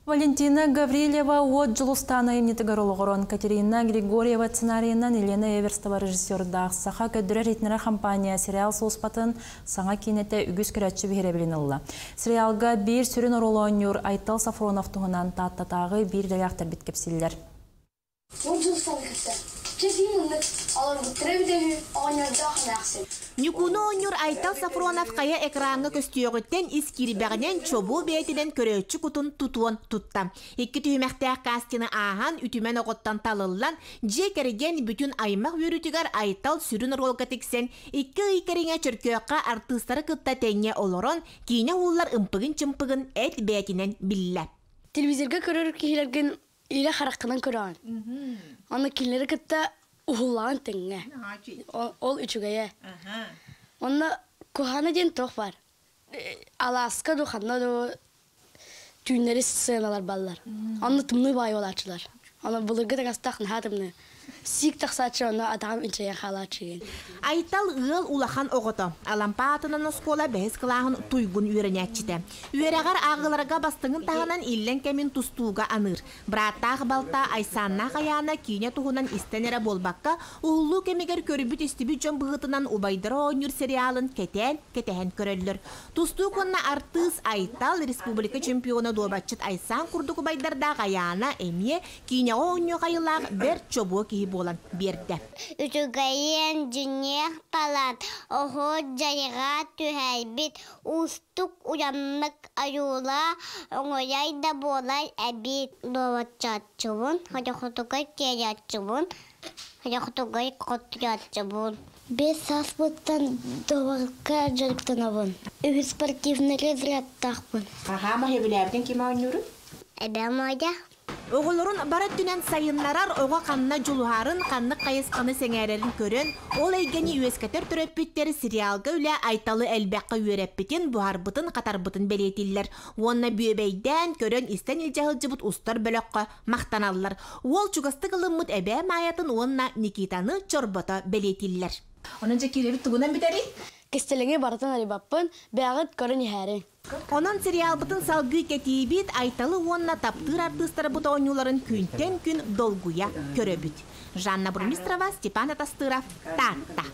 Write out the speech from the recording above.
Валентина Гаврилева от Жылустана емнетігаролығырын Катерина Григорьева сценарийынан Елена Эверстова режиссердақ саха көдірі рейтінері компания сериал соғыспатын саңа кейнеті үгіз күрәтші бейребілін ұлла. Сериалға бір сүрін оролуанюр Айтал Сафронов тұғынан таттатағы бір дәяқтар біткепсілер. Нюкуну онюр Айтал Сафронов кая экранга көстүйөгөттен искирбегінен чобу бейтінен көрөтчі кутун тутуон тутта. Икки түймәктәк кастины ахан үтімен оғыттан талылан, же кереген бүтін аймақ өрүтігер Айтал сүрін ролға тексен, икки икеріңе чөркөққа артыстары кытта тәңе олорон, кейіне олар ымпығын-чымпығын әт бейтінен білі. Телевизорга көрөр кейлерген иле хараққынан көрөөн. Оны кейлері кытта ухуллаған тәңе. Ол үчігeye. Оны кухана ден тоқ бар. Аласка дұқанна да түйінлері сценалар баллар. Оны тымны бай олачылар. Оны бұлырғы таңастақын хатымны. Сик тақсатшы оны адам инчаян халатшыген. Айтал ыл улахан оғыты. Алампаатынан оскола бәз қылағын туйгун үйренетчіті. Үйерағар ағыларға бастыңын тағынан иллен кәмін тустуға аныр. Біраттағы балта айсанна қаяна кейне туғынан истенері болбаққа ұллу кемегер көрібіт істібіт жон бұғытынан убайдыра ойныр сериалын кетен көрелілер. Тусту конна артыс Айтал республика чемпионы добатчыт айсан күрдік убайдарда қаяна әме кейне ойны қайылақ бір чобуы кейі болан берді. Үтігайен жүнех палат, оғы жарыға түхәлбет, ұстық ұяммық аюла, оңырайда болай әбет доватчатчыбын, қадақытығай керятчыбын, қадақытығай қотятчыбын. Бес саспыттан доварқа жарықтанабын. Үгі спортивный резрядтақпын. Ағама хебілерден кеме ойнырын? Әбәм ойда. Оғылырын барат дүнен сайынларар оға қанна жулуғарын қанны қайысқаны сәңәрерін көрін, ол әйгені өскетер түрөппіттері сериалға үлі Айталы әлбәққа үйереппетін бұхарбытын қатарбытын белетілер. Онна бүйебейден көрін істен елжағыл жыбыт ұстар бөліққа мақтаналылар. Ол чуғасты қылымыт әбә майатын онна Никитаны чорбата белетілер. Onun çekilip tuğunan biteri? Кестелеңе барытын арибаппын, бәғыт көрін ехәрі. Онан сериал бұтын салғы кетейбет Айталы онна таптыр артыстары бұта ойнуларын күнтен күн долгуя көрөбіт. Жанна Бурмистрова, Степан Атастыров, Татта.